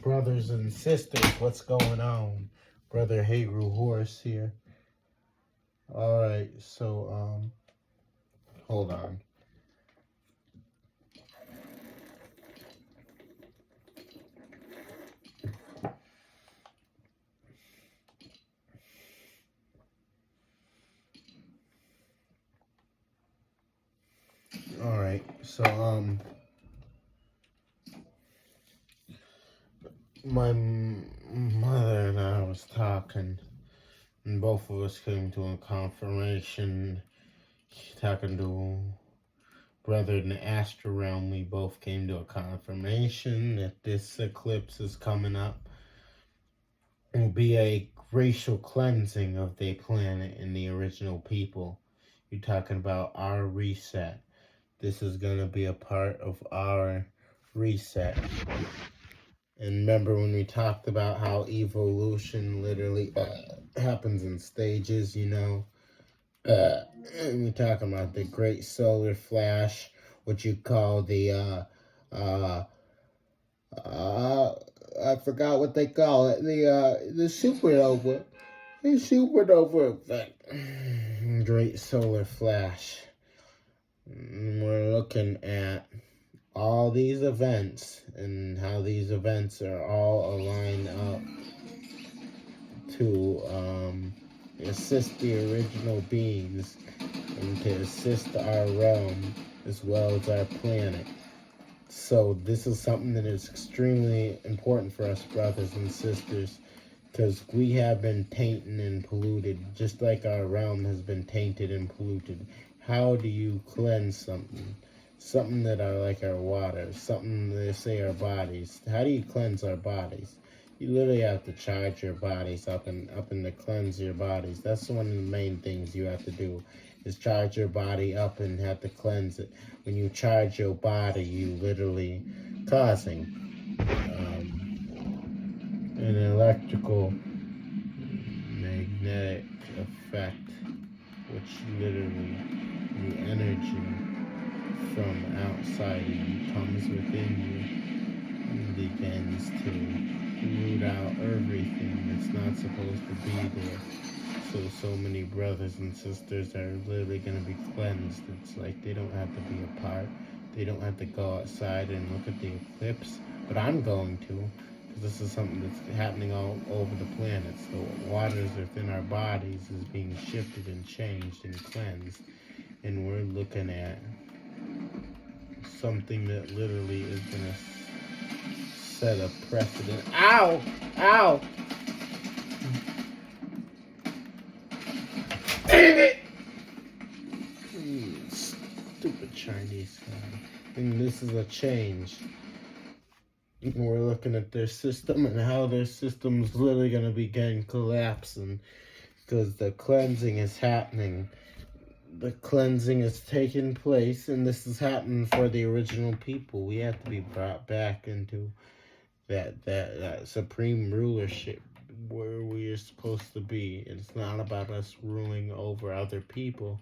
Brothers and sisters, what's going on? Brother Hebrew Horse here. Alright, so, hold on. Alright, so, my mother and I was talking, and both of us came to a confirmation, talking to brother in the astral realm. We both came to a confirmation that this eclipse is coming up. It will be a racial cleansing of the planet and the original people. You're talking about our reset. This is going to be a part of our reset. And remember when we talked about how evolution literally happens in stages, you know? And we're talking about the great solar flash, what you call the, I forgot what they call it, the supernova. The supernova effect. Great solar flash. We're looking at all these events and how these events are all aligned up to assist the original beings and to assist our realm as well as our planet. So this is something that is extremely important for us, brothers and sisters, because we have been tainted and polluted, just like our realm has been tainted and polluted. How do you cleanse something? Something that are like our water, something they say our bodies. How do you cleanse our bodies? You literally have to charge your bodies up and to cleanse your bodies. That's one of the main things you have to do, is charge your body up and have to cleanse it. When you charge your body, you literally causing an electrical magnetic effect, which literally the energy from outside of you comes within you and begins to root out everything that's not supposed to be there. So many brothers and sisters are literally going to be cleansed. It's like they don't have to be apart. They don't have to go outside and look at the eclipse. But I'm going to, because this is something that's happening all over the planet. So waters within our bodies is being shifted and changed and cleansed. And we're looking at something that literally is going to set a precedent. Ow! Ow! Damn it! Stupid Chinese guy. And this is a change. We're looking at their system and how their system's literally going to begin collapsing because the cleansing is happening. The cleansing is taking place, and this is happening for the original people. We have to be brought back into that supreme rulership where we are supposed to be. It's not about us ruling over other people.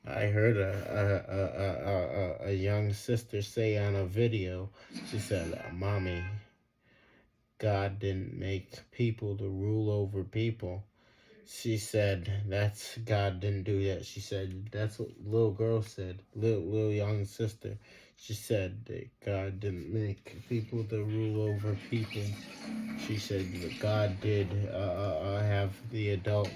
I heard a young sister say on a video, she said, "Mommy, God didn't make people to rule over people." She said, "That's God didn't do that." She said, "That's what little girl said, little young sister." She said that God didn't make people to rule over people. She said that God did have the adults.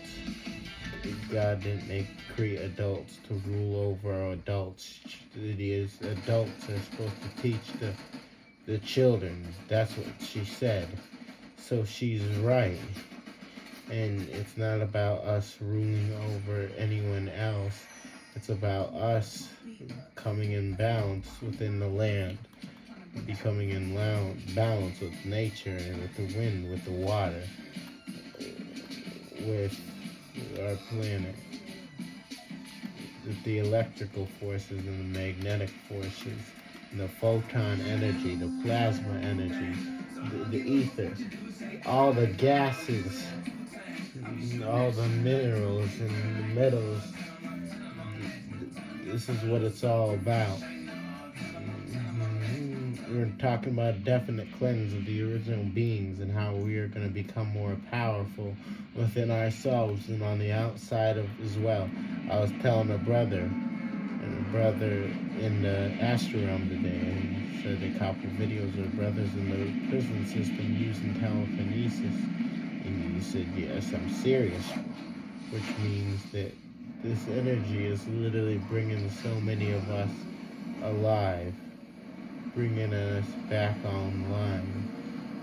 God didn't create adults to rule over adults. Adults are supposed to teach the children. That's what she said. So she's right. And it's not about us ruling over anyone else. It's about us coming in balance within the land, becoming in balance with nature and with the wind, with the water, with our planet, with the electrical forces and the magnetic forces, and the photon energy, the plasma energy, the ether, all the gases, all the minerals and the metals. This is what it's all about. we're talking about a definite cleanse of the original beings and how we are going to become more powerful within ourselves and on the outside of as well. I was telling a brother in the astral realm today, and he said a couple videos of brothers in the prison system using telekinesis, and he said, yes, I'm serious, which means that this energy is literally bringing so many of us alive, bringing us back online.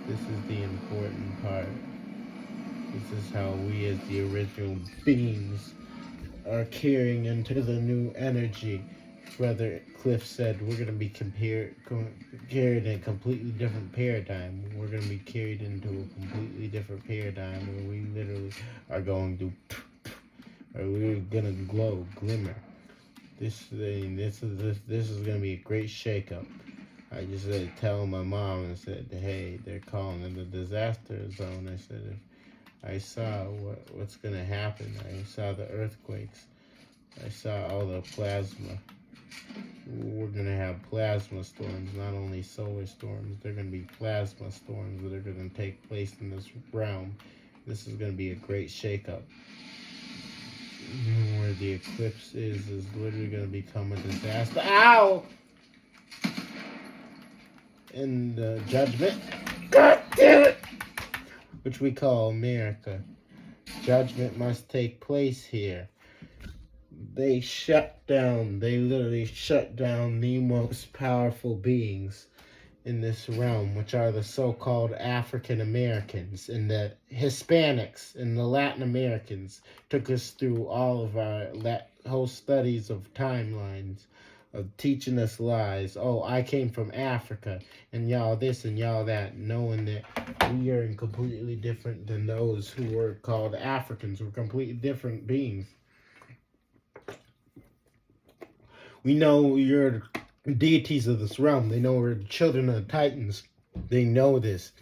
This is the important part. This is how we as the original beings are carrying into the new energy. Brother Cliff said we're going to be carried in a completely different paradigm. We're going to be carried into a completely different paradigm where we literally are going to, or we're going to glow, glimmer. This is going to be a great shakeup. I just tell my mom and said, hey, they're calling it a disaster zone. I said, if I saw what's going to happen. I saw the earthquakes. I saw all the plasma. We're going to have plasma storms, not only solar storms. They're going to be plasma storms that are going to take place in this realm. This is going to be a great shakeup. Where the eclipse is literally going to become a disaster. Ow! And the judgment, God damn it, which we call America. Judgment must take place here. They literally shut down the most powerful beings in this realm, which are the so-called African Americans and the Hispanics and the Latin Americans. Took us through all of our whole studies of timelines, of teaching us lies. Oh, I came from Africa, and y'all this and y'all that, knowing that we are completely different than those who were called Africans. We're completely different beings. We know you're deities of this realm. They know we're children of the Titans. They know this.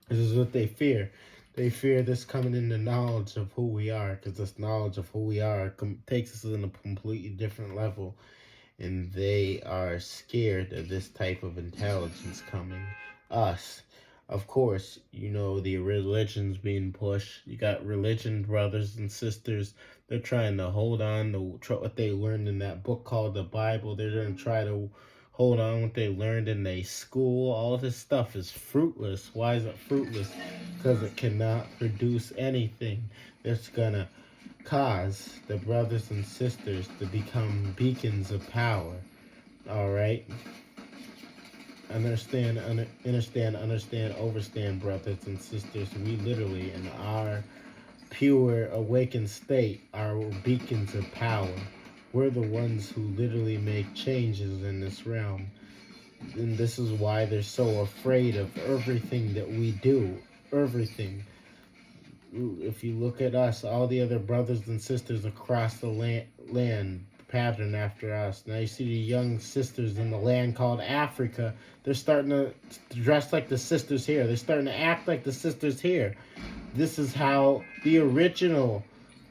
This is what they fear. They fear this coming into knowledge of who we are, because this knowledge of who we are takes us in a completely different level. And they are scared of this type of intelligence coming. Us. Of course, you know, the religion's being pushed. You got religion brothers and sisters. They're trying to hold on to what they learned in that book called the Bible. They're going to try to hold on what they learned in their school. All this stuff is fruitless. Why is it fruitless? Because it cannot produce anything that's going to cause the brothers and sisters to become beacons of power. All right? Understand, overstand, brothers and sisters. We literally, in our pure awakened state, are beacons of power. We're the ones who literally make changes in this realm. And this is why they're so afraid of everything that we do. Everything. If you look at us, all the other brothers and sisters across the land pattern after us. Now you see the young sisters in the land called Africa. They're starting to dress like the sisters here. They're starting to act like the sisters here. This is how the original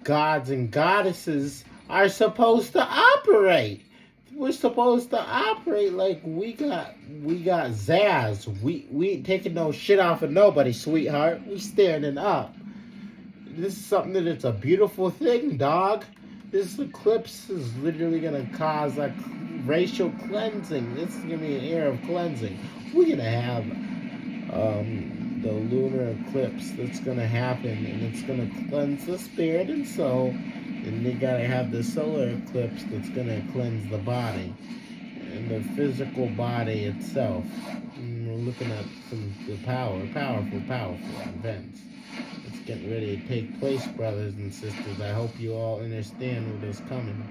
gods and goddesses are supposed to operate. We're supposed to operate like we got Zaz. We ain't taking no shit off of nobody, sweetheart. We standing up. This is something that it's a beautiful thing, dog. This eclipse is literally going to cause a racial cleansing. This is going to be an era of cleansing. We're going to have the lunar eclipse that's going to happen, and it's going to cleanse the spirit and soul. And they got to have the solar eclipse that's going to cleanse the body and the physical body itself. And we're looking at the powerful events. It's getting ready to take place, brothers and sisters. I hope you all understand what is coming.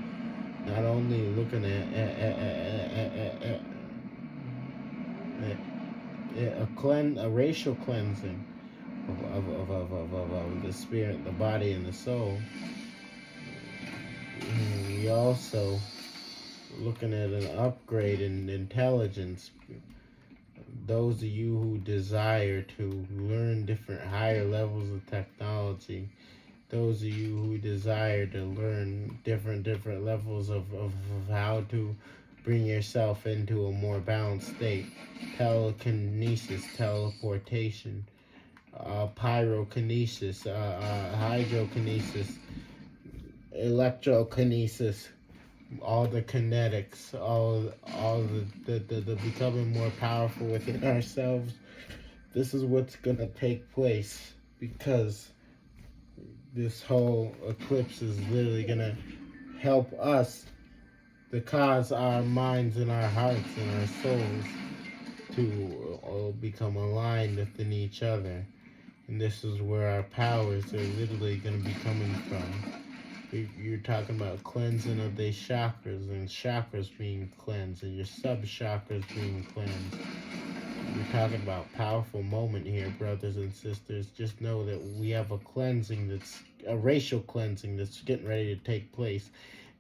Not only looking at a racial cleansing of the spirit, the body, and the soul. We also looking at an upgrade in intelligence. Those of you who desire to learn different higher levels of technology, those of you who desire to learn different levels of how to bring yourself into a more balanced state. Telekinesis, teleportation, pyrokinesis, hydrokinesis, electrokinesis, all the kinetics, all the becoming more powerful within ourselves. This is what's gonna take place because this whole eclipse is literally gonna help us to cause our minds and our hearts and our souls to all become aligned within each other. And this is where our powers are literally going to be coming from. You're talking about cleansing of the chakras and chakras being cleansed and your sub-chakras being cleansed. We're talking about powerful moment here, brothers and sisters. Just know that we have a cleansing that's a racial cleansing that's getting ready to take place.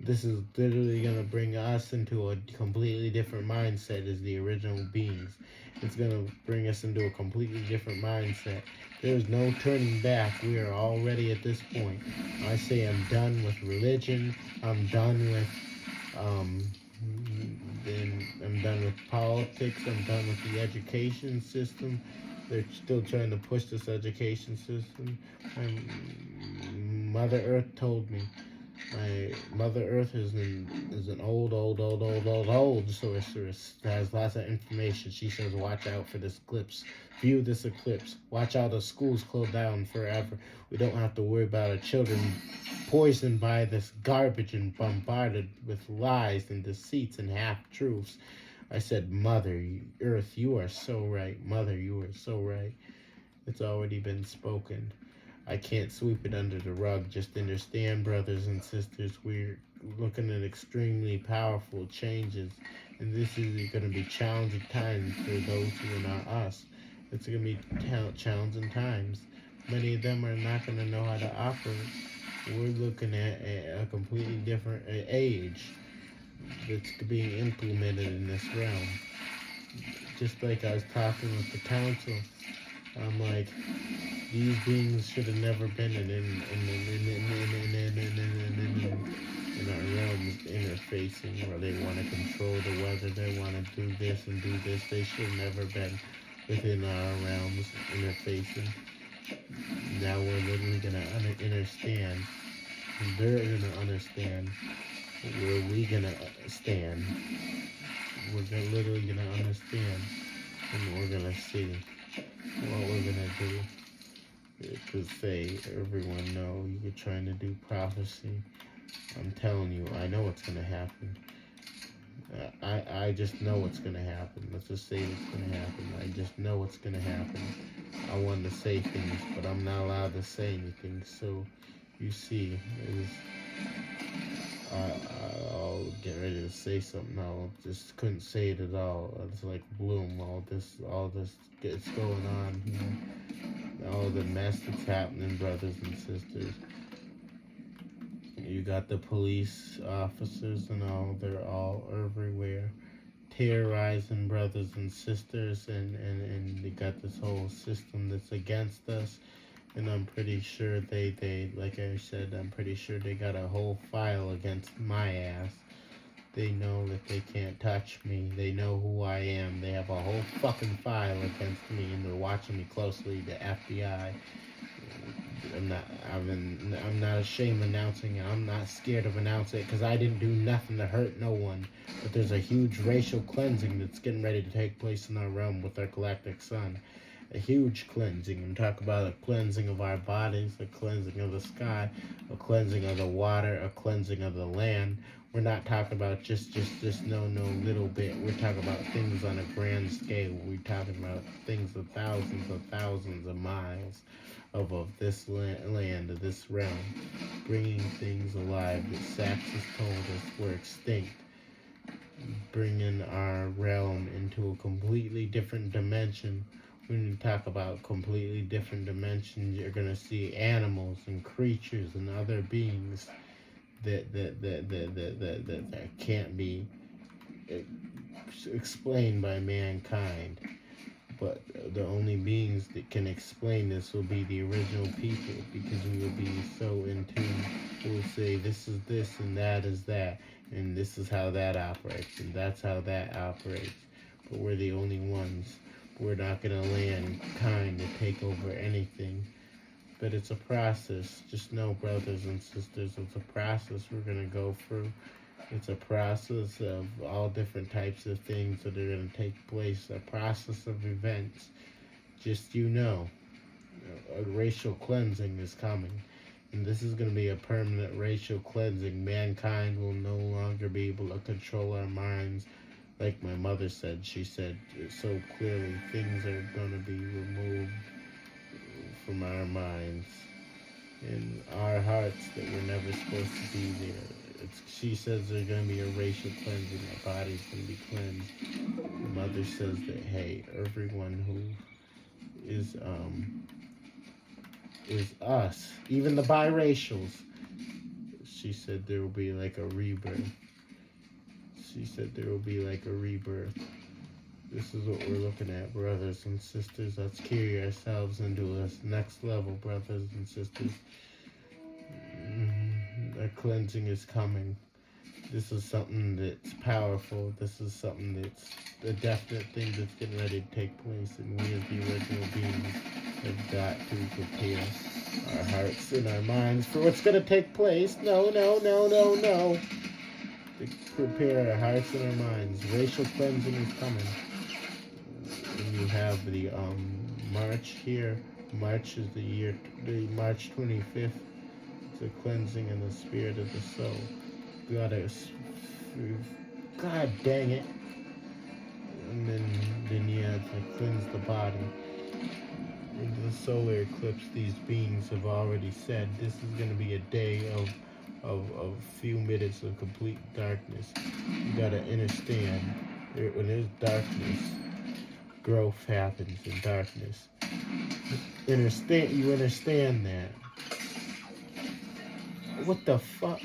This is literally going to bring us into a completely different mindset as the original beings. It's going to bring us into a completely different mindset. There's no turning back. We are already at this point. I say I'm done with religion. I'm done with I'm done with politics. I'm done with the education system. They're still trying to push this education system. Mother Earth told me. My Mother Earth is an old sorceress that has lots of information. She says, watch out for this eclipse. View this eclipse. Watch out, the schools close down forever. We don't have to worry about our children poisoned by this garbage and bombarded with lies and deceits and half-truths. I said, Mother Earth, you are so right. Mother, you are so right. It's already been spoken. I can't sweep it under the rug. Just understand, brothers and sisters, we're looking at extremely powerful changes. And this is going to be challenging times for those who are not us. It's going to be challenging times. Many of them are not going to know how to operate. We're looking at a completely different age that's being implemented in this realm. Just like I was talking with the council, I'm like, these beings should have never been in our realms interfacing, where they want to control the weather, they want to do this and do this. They should have never been within our realms interfacing. Now we're literally going to understand. They're going to understand where we going to stand. We're literally going to understand, and we're going to see what we're going to do. To say, everyone know you're trying to do prophecy. I'm telling you, I know what's going to happen. I just know what's going to happen. Let's just say what's going to happen. I just know what's going to happen. I wanted to say things, but I'm not allowed to say anything. So, you see, I'll get ready to say something. I just couldn't say it at all. It's like bloom. All this gets going on here. All the mess that's happening, brothers and sisters. You got the police officers and all. They're all everywhere, terrorizing brothers and sisters, and they got this whole system that's against us. And I'm pretty sure they like I said, I'm pretty sure they got a whole file against my ass. They know that they can't touch me. They know who I am. They have a whole fucking file against me, and they're watching me closely. The FBI. I'm not ashamed of announcing it. I'm not scared of announcing it because I didn't do nothing to hurt no one. But there's a huge racial cleansing that's getting ready to take place in our realm with our galactic sun. A huge cleansing. I'm talking about a cleansing of our bodies, a cleansing of the sky, a cleansing of the water, a cleansing of the land. We're not talking about just no little bit. We're talking about things on a grand scale. We're talking about things of thousands of miles of this land, of this realm, bringing things alive that Saxon told us were extinct, bringing our realm into a completely different dimension. When you talk about completely different dimensions, you're gonna see animals and creatures and other beings that can't be explained by mankind. But the only beings that can explain this will be the original people, because we will be so in tune. We'll say this is this and that is that, and this is how that operates, and that's how that operates. But we're the only ones. We're not going to land kind to take over anything. But it's a process. Just know, brothers and sisters, it's a process we're going to go through. It's a process of all different types of things that are going to take place, a process of events. Just a racial cleansing is coming. And this is going to be a permanent racial cleansing. Mankind will no longer be able to control our minds. Like my mother said, she said so clearly, things are going to be removed from our minds and our hearts that were never supposed to be there. She says there's going to be a racial cleansing. Our body's going to be cleansed. My mother says that, hey, everyone who is us, even the biracials. She said there will be like a rebirth. She said there will be like a rebirth. This is what we're looking at, brothers and sisters. Let's carry ourselves into this next level, brothers and sisters. Our cleansing is coming. This is something that's powerful. This is something that's a definite thing that's getting ready to take place. And we as the original beings have got to prepare our hearts and our minds for what's going to take place. No. To prepare our hearts and our minds. Racial cleansing is coming. And you have the March here. March is the March 25th. It's a cleansing in the spirit of the soul. God dang it. And then you have to cleanse the body. In the solar eclipse, these beings have already said this is going to be a day of a few minutes of complete darkness. You got to understand, when there's darkness, growth happens in darkness. You understand that. What the fuck?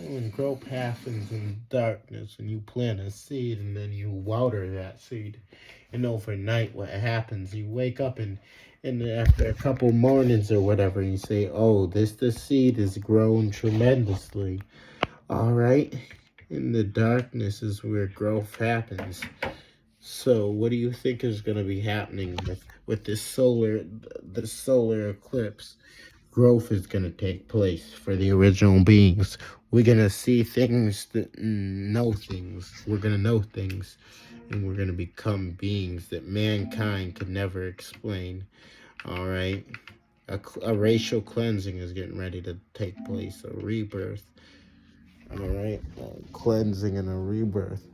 When growth happens in darkness, when you plant a seed and then you water that seed, and overnight what happens, you wake up and after a couple mornings or whatever, you say, oh, this seed has grown tremendously. All right? In the darkness is where growth happens. So what do you think is going to be happening with this solar eclipse? Growth is going to take place for the original beings. We're going to see things know things. We're going to know things. And we're going to become beings that mankind could never explain. All right? A racial cleansing is getting ready to take place. A rebirth. All right? A cleansing and a rebirth.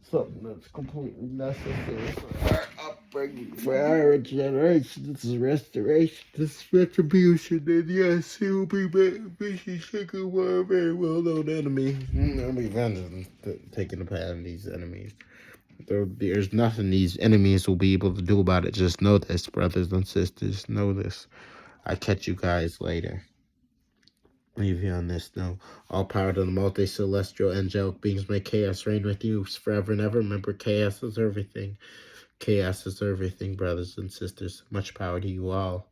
Something that's completely necessary for our upbringing, for our regeneration. This is restoration, this is retribution, and yes, he will be Fishy Sugar War, a very well-known enemy. There'll be vengeance taking upon these enemies. There's nothing these enemies will be able to do about it. Just know this, brothers and sisters. Know this. I catch you guys later. Leave you on this note. All power to the multi-celestial angelic beings. May chaos reign with you forever and ever. Remember, chaos is everything. Chaos is everything, brothers and sisters. Much power to you all.